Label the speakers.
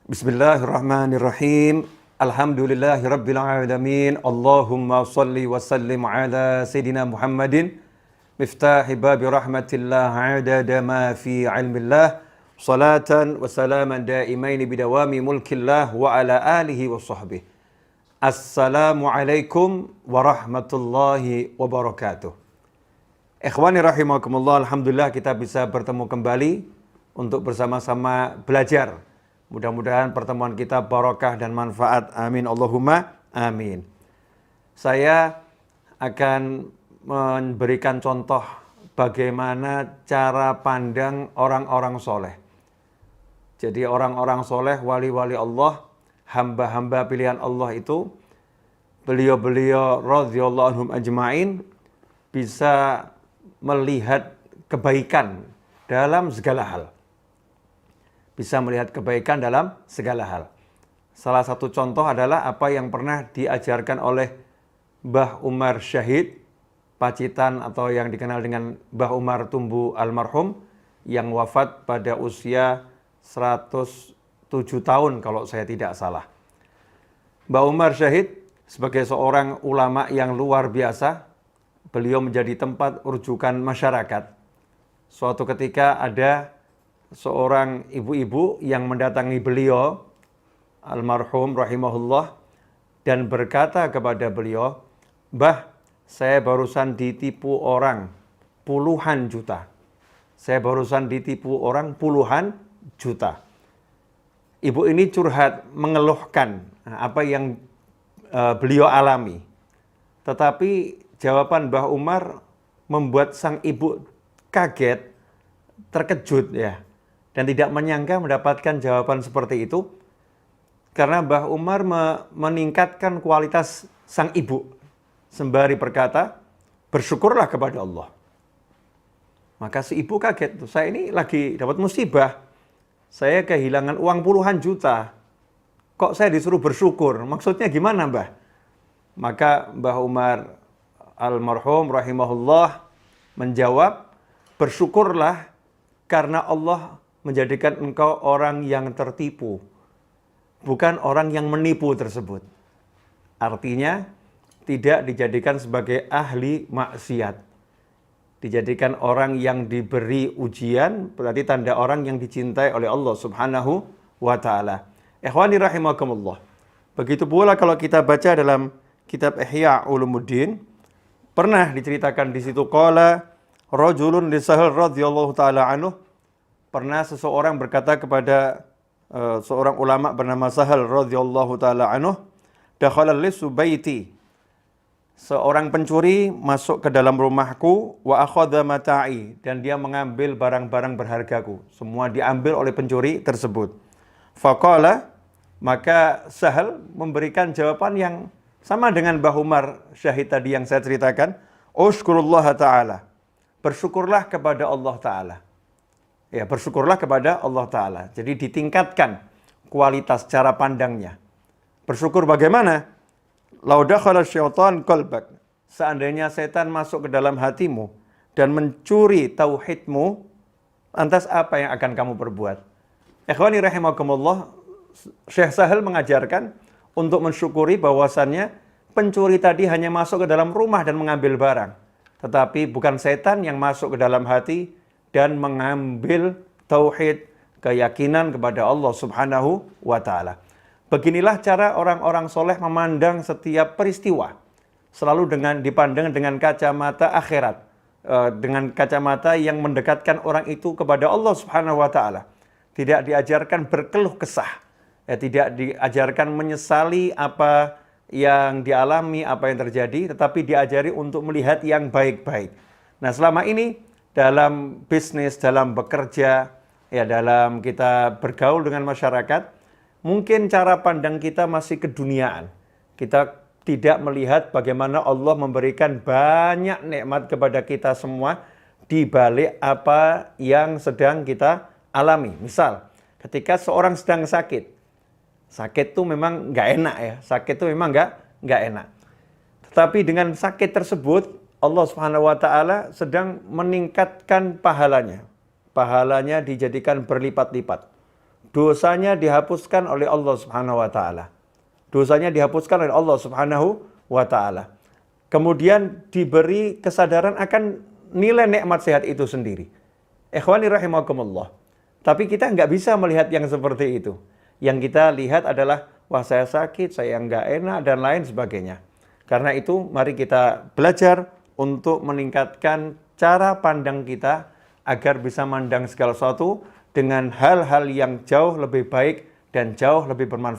Speaker 1: Bismillahirrahmanirrahim. Alhamdulillahirabbil alamin. Allahumma shalli wa sallim ala sayidina Muhammadin miftahi babi rahmatillah adada ma fi ilmillah. Salatan wa salaman daimaini bidawami mulkillah wa ala alihi wa sahbihi. Assalamualaikum warahmatullahi wabarakatuh. Ikhwani rahimakumullah, alhamdulillah kita bisa bertemu kembali untuk bersama-sama belajar. Mudah-mudahan pertemuan kita barokah dan manfaat. Amin Allahumma amin. Saya akan memberikan contoh bagaimana cara pandang orang-orang soleh. Jadi orang-orang soleh, wali-wali Allah, hamba-hamba pilihan Allah itu, beliau-beliau radhiyallahu anhum ajma'in bisa melihat kebaikan dalam segala hal. Bisa melihat kebaikan dalam segala hal. Salah satu contoh adalah apa yang pernah diajarkan oleh Mbah Umar Syahid, pacitan atau yang dikenal dengan Mbah Umar Tumbu almarhum, yang wafat pada usia 107 tahun kalau saya tidak salah. Mbah Umar Syahid sebagai seorang ulama yang luar biasa, beliau menjadi tempat rujukan masyarakat. Suatu ketika ada seorang ibu-ibu yang mendatangi beliau almarhum rahimahullah dan berkata kepada beliau, "Mbah, saya barusan ditipu orang puluhan juta. Saya barusan ditipu orang puluhan juta." Ibu ini curhat, mengeluhkan apa yang beliau alami. Tetapi jawaban Mbah Umar membuat sang ibu kaget, terkejut ya. Dan tidak menyangka mendapatkan jawaban seperti itu, karena Mbah Umar meningkatkan kualitas sang ibu sembari berkata, "Bersyukurlah kepada Allah." Maka si ibu kaget, saya ini lagi dapat musibah, saya kehilangan uang puluhan juta, kok saya disuruh bersyukur, maksudnya gimana Mbah? Maka Mbah Umar almarhum rahimahullah menjawab, "Bersyukurlah karena Allah menjadikan engkau orang yang tertipu, bukan orang yang menipu tersebut." Artinya, tidak dijadikan sebagai ahli maksiat. Dijadikan orang yang diberi ujian, berarti tanda orang yang dicintai oleh Allah subhanahu wa ta'ala. Ikhwani rahimakumullah. Begitu pula kalau kita baca dalam kitab Ihya Ulumuddin, pernah diceritakan di situ, qala rajulun li Sahal radhiyallahu ta'ala anhu, pernah seseorang berkata kepada seorang ulama bernama Sahal radhiyallahu taala anhu, "Dakhala lisu baiti." Seorang pencuri masuk ke dalam rumahku, wa akhadha mata'i, dan dia mengambil barang-barang berhargaku. Semua diambil oleh pencuri tersebut. Faqala, maka Sahal memberikan jawaban yang sama dengan Mbah Umar Syahid tadi yang saya ceritakan, "Ushkurullah ta'ala." Bersyukurlah kepada Allah Ta'ala. Ya, bersyukurlah kepada Allah Ta'ala. Jadi ditingkatkan kualitas cara pandangnya. Bersyukur bagaimana? Lau dakhala syaitan qalbak. Seandainya setan masuk ke dalam hatimu dan mencuri tauhidmu, lantas apa yang akan kamu perbuat? Ikhwani rahimakumullah, Syekh Sahal mengajarkan untuk mensyukuri bahwasannya pencuri tadi hanya masuk ke dalam rumah dan mengambil barang. Tetapi bukan setan yang masuk ke dalam hati dan mengambil tauhid, keyakinan kepada Allah subhanahu wa ta'ala. Beginilah cara orang-orang soleh memandang setiap peristiwa. Selalu dipandang dengan kacamata akhirat. Dengan kacamata yang mendekatkan orang itu kepada Allah subhanahu wa ta'ala. Tidak diajarkan berkeluh kesah. Tidak diajarkan menyesali apa yang dialami, apa yang terjadi. Tetapi diajari untuk melihat yang baik-baik. Nah, selama ini dalam bisnis, dalam bekerja, ya dalam kita bergaul dengan masyarakat, mungkin cara pandang kita masih keduniaan. Kita tidak melihat bagaimana Allah memberikan banyak nikmat kepada kita semua di balik apa yang sedang kita alami. Misal, ketika seorang sedang sakit, sakit itu memang nggak enak ya, sakit itu memang nggak enak. Tetapi dengan sakit tersebut, Allah Subhanahu wa taala sedang meningkatkan pahalanya. Pahalanya dijadikan berlipat-lipat. dosanya dihapuskan oleh Allah Subhanahu wa taala. Dosanya dihapuskan oleh Allah Subhanahu wa taala. Kemudian diberi kesadaran akan nilai nikmat sehat itu sendiri. Ikhwani rahimakumullah. Tapi kita nggak bisa melihat yang seperti itu. Yang kita lihat adalah, wah saya sakit, saya nggak enak, dan lain sebagainya. Karena itu mari kita belajar untuk meningkatkan cara pandang kita agar bisa mandang segala sesuatu dengan hal-hal yang jauh lebih baik dan jauh lebih bermanfaat.